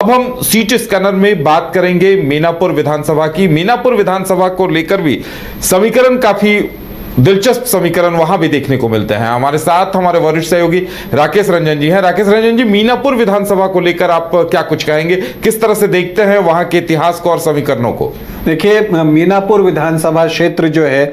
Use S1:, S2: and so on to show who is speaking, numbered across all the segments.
S1: अब हम seat scanner में बात करेंगे मीनापुर विधानसभा की। मीनापुर विधानसभा को लेकर भी समीकरण काफी दिलचस्प समीकरण वहां भी देखने को मिलते हैं। हमारे साथ हमारे वरिष्ठ सहयोगी राकेश रंजन जी हैं। राकेश रंजन जी, मीनापुर विधानसभा को लेकर आप क्या कुछ कहेंगे, किस तरह से देखते हैं वहां के इतिहास को और समीकरणों को?
S2: देखिए, मीनापुर विधानसभा क्षेत्र जो है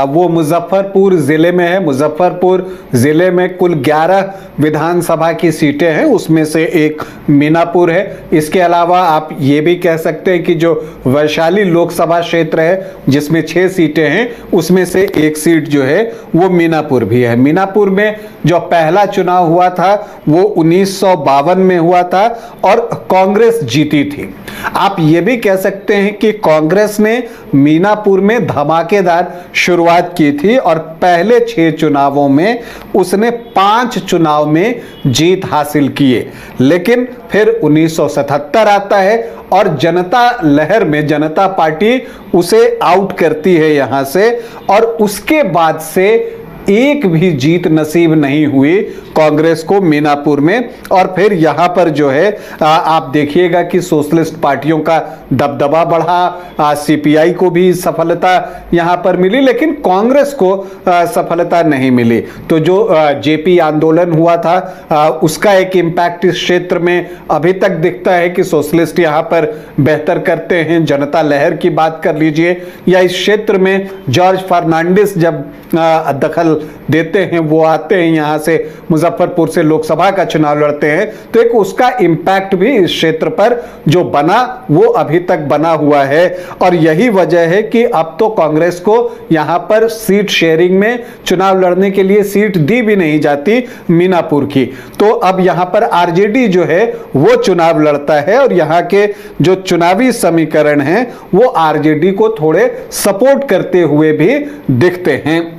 S2: वो मुजफ्फरपुर जिले में है। मुजफ्फरपुर जिले में कुल 11 विधानसभा की सीटें हैं, उसमें से एक मीनापुर है। इसके अलावा आप ये भी कह सकते हैं कि जो वैशाली लोकसभा क्षेत्र है जिसमें 6 सीटें हैं, उसमें से एक सीट जो है वो मीनापुर भी है। मीनापुर में जो पहला चुनाव हुआ था वो 1952 में हुआ था और कांग्रेस जीती थी। आप ये भी कह सकते हैं कि कांग्रेस ने मीनापुर में धमाकेदार शुरुआत की थी और पहले 6 चुनावों में उसने 5 चुनाव में जीत हासिल किए। लेकिन फिर 1977 आता है और जनता लहर में जनता पार्टी उसे आउट करती है यहां से, और उसके बाद से एक भी जीत नसीब नहीं हुई कांग्रेस को मीनापुर में। और फिर यहां पर जो है आप देखिएगा कि सोशलिस्ट पार्टियों का दबदबा बढ़ा, सीपीआई को भी सफलता यहां पर मिली, लेकिन कांग्रेस को सफलता नहीं मिली। तो जो जेपी आंदोलन हुआ था उसका एक इम्पैक्ट इस क्षेत्र में अभी तक दिखता है कि सोशलिस्ट यहां पर बेहतर करते हैं। जनता लहर की बात कर लीजिए, या इस क्षेत्र में जॉर्ज फर्नांडिस जब दखल देते हैं, वो आते हैं यहां से मुजफ्फरपुर से लोकसभा का चुनाव लड़ते हैं, तो एक उसका इंपैक्ट भी इस क्षेत्र पर जो बना वो अभी तक बना हुआ है। और यही वजह है कि अब तो कांग्रेस को यहां पर सीट शेयरिंग में चुनाव लड़ने के लिए सीट दी भी नहीं जाती मीनापुर की। तो अब यहां पर आरजेडी जो है वो चुनाव लड़ता है और यहां के जो चुनावी समीकरण हैं वो आरजेडी को थोड़े सपोर्ट करते हुए भी दिखते हैं।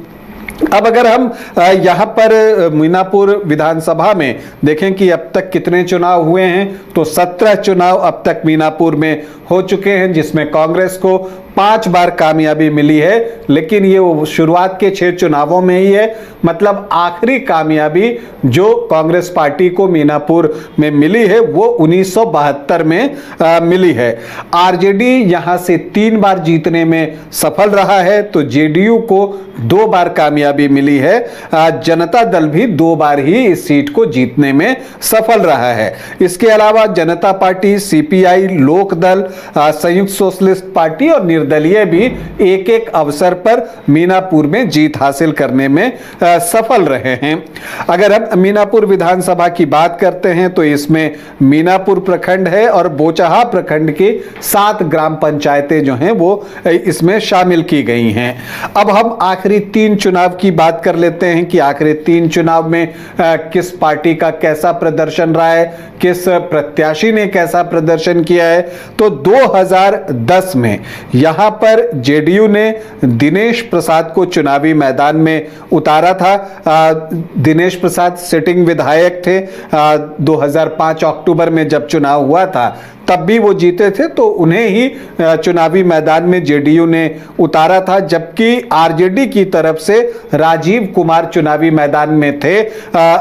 S2: अब अगर हम यहां पर मीनापुर विधानसभा में देखें कि अब तक कितने चुनाव हुए हैं, तो 17 चुनाव अब तक मीनापुर में हो चुके हैं, जिसमें कांग्रेस को 5 बार कामयाबी मिली है। लेकिन ये वो शुरुआत के 6 चुनावों में ही है, मतलब आखिरी कामयाबी जो कांग्रेस पार्टी को मीनापुर में मिली है वो 1972 में मिली है। आरजेडी यहां से 3 बार जीतने में सफल रहा है, तो जेडीयू को 2 बार कामयाबी मिली है। जनता दल भी 2 बार ही इस सीट को जीतने में सफल रहा है। इसके अलावा जनता पार्टी, सीपीआई, लोकदल, संयुक्त सोशलिस्ट पार्टी और निर्दलीय भी एक एक अवसर पर मीनापुर में जीत हासिल करने में सफल रहे हैं। अगर हम मीनापुर विधानसभा की बात करते हैं तो इसमें मीनापुर प्रखंड है और बोचहा प्रखंड की 7 ग्राम पंचायतें जो हैं वो इसमें शामिल की गई हैं। अब हम आखिरी 3 चुनाव की बात कर लेते हैं कि आखिरी 3 चुनाव में किस पार्टी का कैसा प्रदर्शन रहा है, किस प्रत्याशी ने कैसा प्रदर्शन किया है। तो 2010 में यहां पर जेडीयू ने दिनेश प्रसाद को चुनावी मैदान में उतारा था। दिनेश प्रसाद सिटिंग विधायक थे। 2005 अक्टूबर में जब चुनाव हुआ था तब भी वो जीते थे, तो उन्हें ही चुनावी मैदान में जेडीयू ने उतारा था, जबकि आरजेडी की तरफ से राजीव कुमार चुनावी मैदान में थे।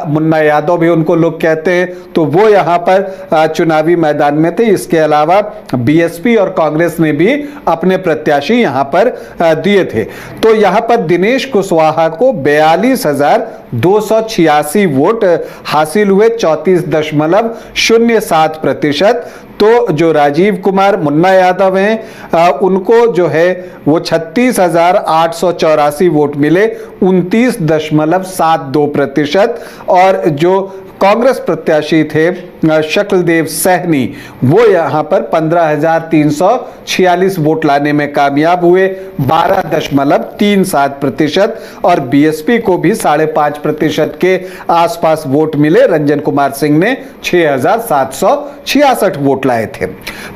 S2: मुन्ना यादव भी उनको लोग कहते हैं, तो वो यहां पर चुनावी मैदान में थे। इसके अलावा बीएसपी और कांग्रेस ने भी अपने प्रत्याशी यहां पर दिए थे। तो यहां पर दिनेश कुशवाहा को 42,286 वोट हासिल हुए, 34.07%। तो जो राजीव कुमार, मुन्ना यादव हैं, उनको जो है वो 36,884 वोट मिले, 29.72%। और जो कांग्रेस प्रत्याशी थे शक्लदेव सहनी, वो यहां पर 15,346 वोट लाने में कामयाब हुए, 12.37%। और बीएसपी को भी 5.5% के आसपास वोट मिले। रंजन कुमार सिंह ने 6,766 वोट लाए थे।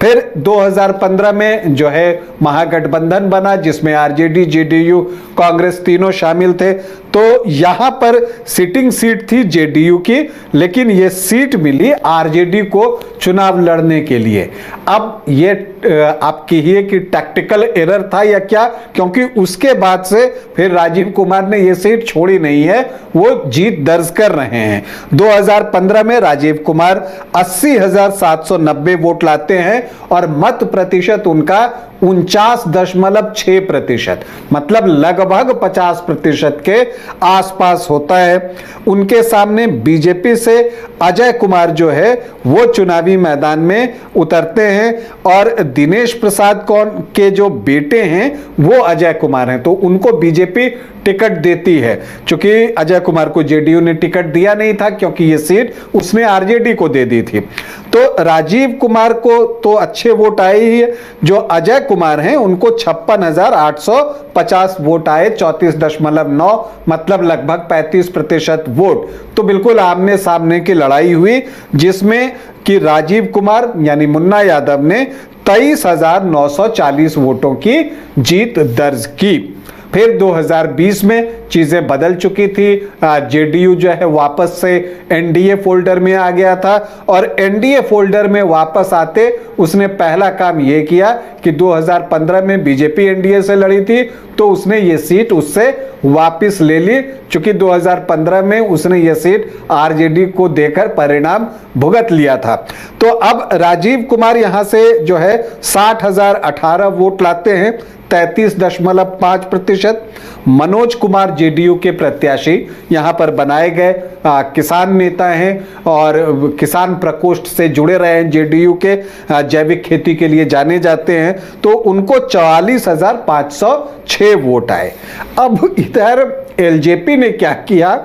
S2: फिर 2015 में जो है महागठबंधन बना, जिसमें आरजेडी, जेडीयू, कांग्रेस तीनों शामिल थे। तो यहां पर सिटिंग सीट थी जेडीयू की, लेकिन यह सीट मिली आरजेडी को चुनाव लड़ने के लिए। अब ये आप कहिए कि टैक्टिकल एरर था या क्या, क्योंकि उसके बाद से फिर राजीव कुमार ने ये सीट छोड़ी नहीं है, वो जीत दर्ज कर रहे हैं। 2015 में राजीव कुमार 80,790 वोट लाते हैं और मत प्रतिशत उनका 49.6%, मतलब लगभग 50% के आसपास होता है। उनके सामने बीजेपी से अजय कुमार जो है वो चुनावी मैदान में उतरते हैं और दिनेश प्रसाद के जो बेटे हैं वो अजय कुमार हैं, तो उनको बीजेपी टिकट देती है। चूंकि अजय कुमार को जेडीयू ने टिकट दिया नहीं था क्योंकि ये सीट उसने आरजेडी को दे दी थी, तो राजीव कुमार को तो अच्छे वोट आए ही है। जो अजय कुमार हैं उनको 56,850 वोट आए, 34.9, मतलब लगभग 35% वोट। तो बिल्कुल आमने सामने की लड़ाई हुई, जिसमें कि राजीव कुमार यानी मुन्ना यादव ने 23,940 वोटों की जीत दर्ज की। फिर 2020 में चीजें बदल चुकी थी, जेडीयू जो है वापस से एनडीए फोल्डर में आ गया था और एनडीए फोल्डर में वापस आते उसने पहला काम यह किया कि 2015 में बीजेपी एनडीए से लड़ी थी तो उसने ये सीट उससे वापस ले ली, चूंकि 2015 में उसने ये सीट आरजेडी को देकर परिणाम भुगत लिया था। तो अब राजीव कुमार यहां से जो है 60,018 वोट लाते हैं, 33.5%। मनोज कुमार जेडीयू के प्रत्याशी यहां पर बनाए गए किसान नेता हैं और किसान प्रकोष्ठ से जुड़े रहे हैं, जेडीयू के जैविक खेती के लिए जाने जाते हैं, तो उनको 44,506 वोट आए। अब इधर एलजेपी ने क्या किया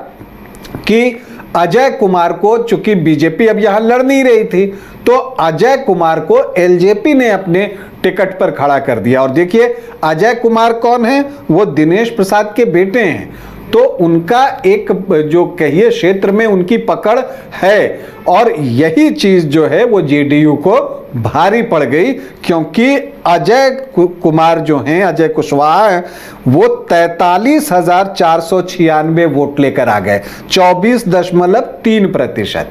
S2: कि अजय कुमार को, चूंकि बीजेपी अब यहां लड़ नहीं रही थी, तो अजय कुमार को एलजेपी ने अपने टिकट पर खड़ा कर दिया। और देखिए अजय कुमार कौन है, वो दिनेश प्रसाद के बेटे हैं, तो उनका एक जो कहिए क्षेत्र में उनकी पकड़ है और यही चीज जो है वो जेडीयू को भारी पड़ गई, क्योंकि अजय कुमार जो हैं, अजय कुशवाहा हैं, वो 43,496 वोट लेकर आ गए, 24.3%।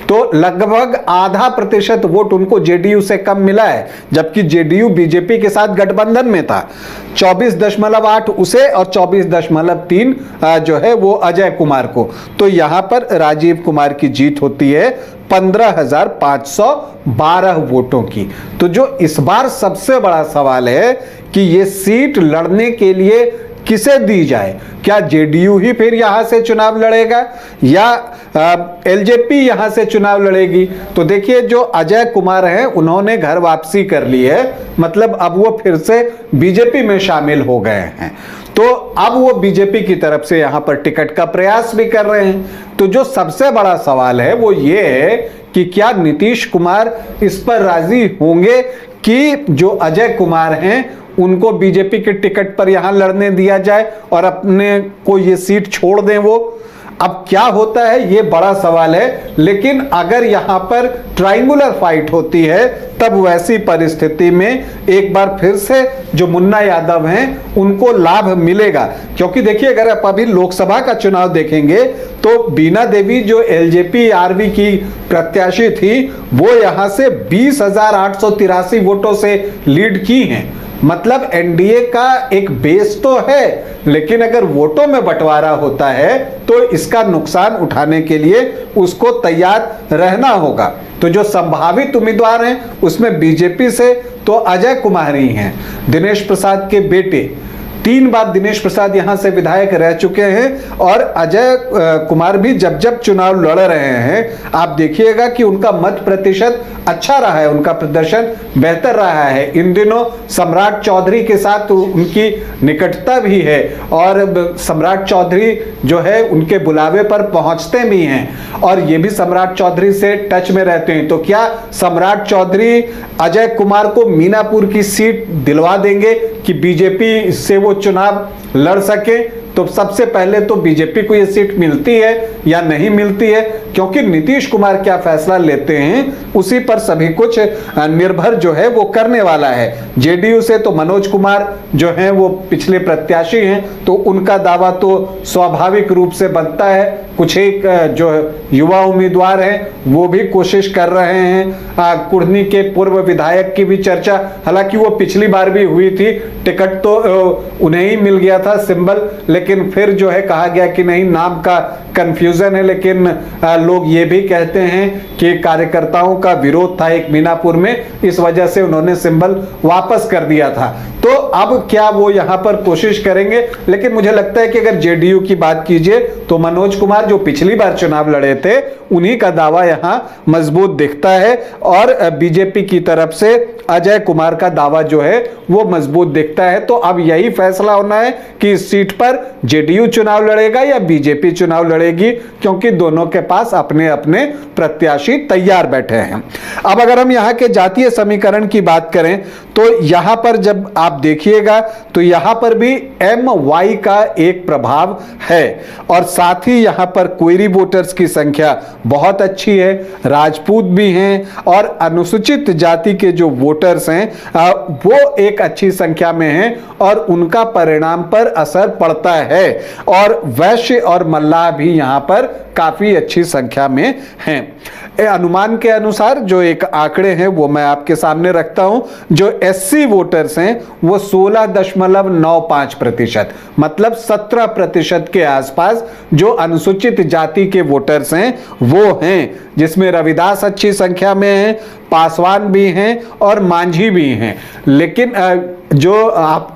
S2: तो लगभग आधा प्रतिशत वोट उनको जेडीयू से कम मिला है, जबकि जेडीयू बीजेपी के साथ गठबंधन में था। 24.8 उसे और 24.3 जो है वो अजय कुमार को। तो यहां पर राजीव कुमार की जीत होती है 15,512 वोटों की। तो जो इस बार सबसे बड़ा सवाल है कि ये सीट लड़ने के लिए किसे दी जाए, क्या जेडीयू ही फिर यहां से चुनाव लड़ेगा या एलजेपी यहां से चुनाव लड़ेगी? तो देखिए जो अजय कुमार हैं उन्होंने घर वापसी कर ली है, मतलब अब वो फिर से बीजेपी में शामिल हो गए हैं, तो अब वो बीजेपी की तरफ से यहां पर टिकट का प्रयास भी कर रहे हैं। तो जो सबसे बड़ा सवाल है वो ये है कि क्या नीतीश कुमार इस पर राजी होंगे कि जो अजय कुमार हैं उनको बीजेपी के टिकट पर यहां लड़ने दिया जाए और अपने को ये सीट छोड़ दें वो? अब क्या होता है ये बड़ा सवाल है, लेकिन अगर यहां पर ट्रायंगुलर फाइट होती है तब वैसी परिस्थिति में एक बार फिर से जो मुन्ना यादव हैं उनको लाभ मिलेगा। क्योंकि देखिए अगर आप अभी लोकसभा का चुनाव देखेंगे तो बीना देवी जो एलजेपी आरवी की प्रत्याशी थी वो यहां से 20,883 वोटों से लीड की हैं, मतलब एनडीए का एक बेस तो है, लेकिन अगर वोटों में बंटवारा होता है तो इसका नुकसान उठाने के लिए उसको तैयार रहना होगा। तो जो संभावित उम्मीदवार हैं उसमें बीजेपी से तो अजय कुमार ही हैं, दिनेश प्रसाद के बेटे। 3 बार दिनेश प्रसाद यहां से विधायक रह चुके हैं और अजय कुमार भी जब जब चुनाव लड़ रहे हैं आप देखिएगा कि उनका मत प्रतिशत अच्छा रहा है, उनका प्रदर्शन बेहतर रहा है। इन दिनों सम्राट चौधरी के साथ उनकी निकटता भी है और सम्राट चौधरी जो है उनके बुलावे पर पहुंचते भी हैं और ये भी सम्राट चौधरी से टच में रहते हैं। तो क्या सम्राट चौधरी अजय कुमार को मीनापुर की सीट दिलवा देंगे कि बीजेपी से वो चुनाव लड़ सके? तो सबसे पहले तो बीजेपी को ये सीट मिलती है या नहीं मिलती है, क्योंकि नीतीश कुमार क्या फैसला लेते हैं उसी पर सभी कुछ निर्भर जो है वो करने वाला है। जेडीयू से तो मनोज कुमार जो हैं वो पिछले प्रत्याशी हैं, तो उनका दावा तो स्वाभाविक रूप से बनता है। कुछ एक जो युवा उम्मीदवार हैं वो भी कोशिश कर रहे हैं। कुढ़नी के पूर्व विधायक की भी चर्चा, हालांकि वो पिछली बार भी हुई थी, टिकट तो उन्हें ही मिल गया था सिंबल, लेकिन फिर जो है कहा गया कि नहीं, नाम का कंफ्यूजन है। लेकिन लोग ये भी कहते हैं कि कार्यकर्ताओं का विरोध था एक मीनापुर में, इस वजह से उन्होंने सिंबल वापस कर दिया था। तो अब क्या वो यहां पर कोशिश करेंगे? लेकिन मुझे लगता है कि अगर जेडीयू की बात कीजिए तो मनोज कुमार जो पिछली बार चुनाव लड़े थे उन्हीं का दावा यहां मजबूत दिखता है, और बीजेपी की तरफ से अजय कुमार का दावा जो है वो मजबूत दिखता है। तो अब यही फैसला होना है कि इस सीट पर जेडीयू चुनाव लड़ेगा या बीजेपी चुनाव लड़ेगी, क्योंकि दोनों के पास अपने अपने प्रत्याशी तैयार बैठे हैं। अब अगर हम यहां के जातीय समीकरण की बात करें तो यहां पर जब आप देखिएगा तो यहां पर भी MY का एक प्रभाव है, और साथ ही यहां पर कोयरी वोटर्स की संख्या बहुत अच्छी है, राजपूत भी हैं, और अनुसूचित जाति के जो वोटर्स हैं वो एक अच्छी संख्या में हैं, और उनका परिणाम पर असर पड़ता है। और वैश्य और मल्लाह भी यहां पर काफी अच्छी संख्या में हैं। अनुमान के अनुसार जो एक आंकड़े हैं वो मैं आपके सामने रखता हूं। जो SC वोटर्स हैं वो 16.95%, मतलब 17% के आसपास जो अनुसूचित जाति के वोटर्स हैं वो हैं, जिसमें रविदास अच्छी संख्या में हैं, पासवान भी हैं और मांझी भी हैं। लेकिन जो आप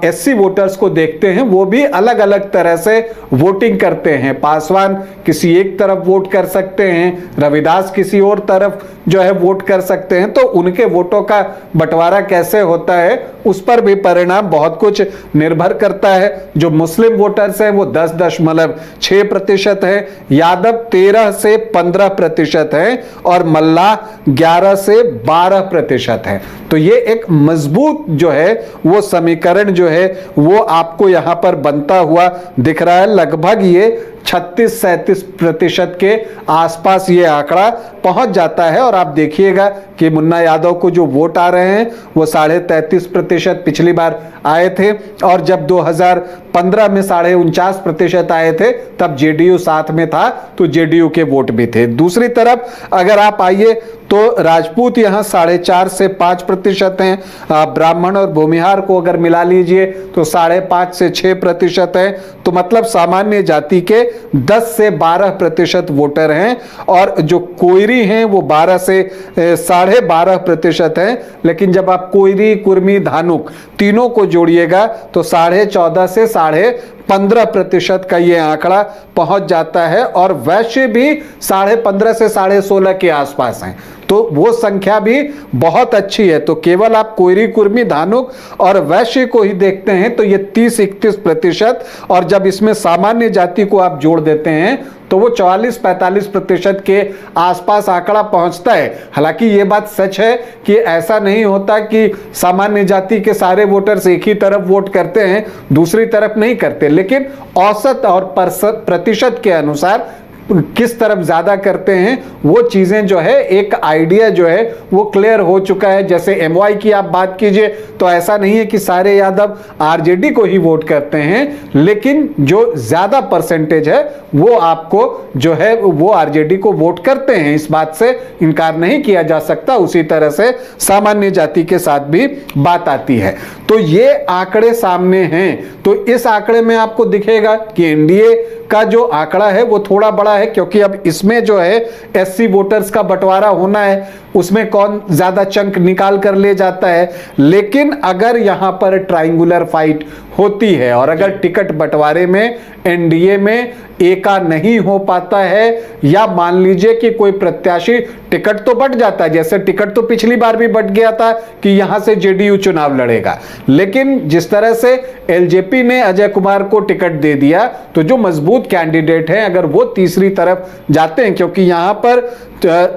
S2: SC वोटर्स को देखते हैं वो भी अलग अलग तरह से वोटिंग करते हैं। पासवान किसी एक तरफ वोट कर सकते हैं, रविदास किसी और तरफ जो है वोट कर सकते हैं। तो उनके वोटों का बंटवारा कैसे होता है उस पर भी परिणाम बहुत कुछ निर्भर करता है। जो मुस्लिम वोटर्स हैं वो 10.6% है, यादव 13 से 15% है, और मल्लाह 11 से 12% है। तो ये एक मजबूत जो है वो समीकरण जो है वो आपको यहां पर बनता हुआ दिख रहा है। लगभग ये 36-37% के आसपास ये आंकड़ा पहुंच जाता है। और आप देखिएगा कि मुन्ना यादव को जो वोट आ रहे हैं वो 33.5% पिछली बार आए थे, और जब 2015 में 49.5% आए थे तब जेडीयू साथ में था, तो जेडीयू के वोट भी थे। दूसरी तरफ अगर आप आइए तो राजपूत यहां 4.5 से 5% हैं, ब्राह्मण और भूमिहार को अगर मिला लीजिए तो 5.5 से 6% है। तो मतलब सामान्य जाति के 10 से 12% वोटर हैं, और जो कोयरी हैं वो 12 से 12.5% हैं। लेकिन जब आप कोयरी, कुर्मी, धानुक तीनों को जोड़िएगा तो 14.5 से 15.5% का ये आंकड़ा पहुंच जाता है, और वैश्य भी 15.5 से 16.5 के आसपास हैं। तो वो संख्या भी बहुत अच्छी है। तो केवल आप कोयरी, कुर्मी, धानुक और वैश्य को ही देखते हैं तो ये 30-31%, और जब इसमें सामान्य जाति को आप जोड़ देते हैं तो वो 44-45% के आसपास आंकड़ा पहुंचता है। हालांकि ये बात सच है कि ऐसा नहीं होता कि सामान्य जाति के सारे वोटर्स एक ही तरफ वोट करते हैं, दूसरी तरफ नहीं करते, लेकिन औसत और प्रतिशत के अनुसार किस तरफ ज्यादा करते हैं वो चीजें जो है एक आइडिया जो है वो क्लियर हो चुका है। जैसे MY की आप बात कीजिए तो ऐसा नहीं है कि सारे यादव RJD को ही वोट करते हैं, लेकिन जो ज्यादा परसेंटेज है वो आपको जो है वो RJD को वोट करते हैं, इस बात से इनकार नहीं किया जा सकता। उसी तरह से सामान्य जाति के साथ भी बात आती है। तो ये आंकड़े सामने हैं। तो इस आंकड़े में आपको दिखेगा कि NDA का जो आंकड़ा है वो थोड़ा बड़ा है, क्योंकि अब इसमें जो है SC वोटर्स का बंटवारा होना है, उसमें कौन ज्यादा चंक निकाल कर ले जाता है। लेकिन अगर यहां पर ट्रायंगुलर फाइट होती है और अगर टिकट बंटवारे में NDA में एका नहीं हो पाता है, या मान लीजिए कि कोई प्रत्याशी टिकट तो बंट जाता है, जैसे टिकट तो पिछली बार भी बंट गया था कि यहां से जेडीयू चुनाव लड़ेगा, लेकिन जिस तरह से LJP ने अजय कुमार को टिकट दे दिया तो जो मजबूत कैंडिडेट हैं अगर वो तीसरी तरफ जाते हैं, क्योंकि यहां पर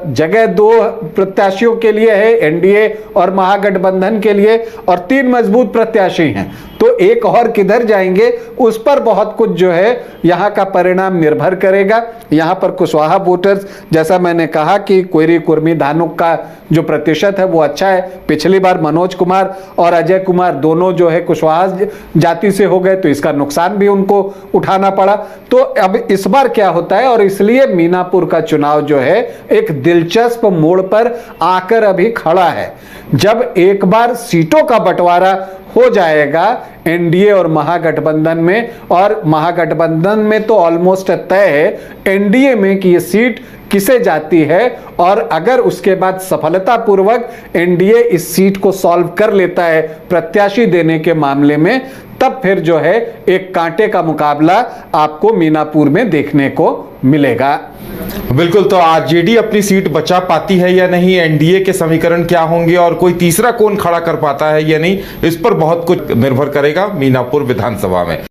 S2: जगह 2 प्रत्याशियों के लिए है, NDA और महागठबंधन के लिए, और 3 मजबूत प्रत्याशी हैं, तो एक और किधर जाएंगे उस पर बहुत कुछ जो है यहाँ का परिणाम निर्भर करेगा। यहाँ पर कुशवाहा वोटर्स, जैसा मैंने कहा कि कोयरी कुर्मी धानुक का जो प्रतिशत है वो अच्छा है। पिछली बार मनोज कुमार और अजय कुमार दोनों जो है कुशवाहा जाति से हो गए, तो इसका नुकसान भी उनको उठाना पड़ा। तो अब इस बार क्या होता है, और इसलिए मीनापुर का चुनाव जो है एक दिलचस्प मोड़ पर आकर अभी खड़ा है। जब एक बार सीटों का बंटवारा हो जाएगा एनडीए और महागठबंधन में, और महागठबंधन में तो ऑलमोस्ट तय है एनडीए में कि ये सीट किसे जाती है, और अगर उसके बाद सफलतापूर्वक एनडीए इस सीट को सॉल्व कर लेता है प्रत्याशी देने के मामले में, तब फिर जो है एक कांटे का मुकाबला आपको मीनापुर में देखने को मिलेगा।
S1: बिल्कुल, तो आरजेडी अपनी सीट बचा पाती है या नहीं, एनडीए के समीकरण क्या होंगे और कोई तीसरा कौन खड़ा कर पाता है या नहीं, इस पर बहुत कुछ निर्भर करेगा मीनापुर विधानसभा में।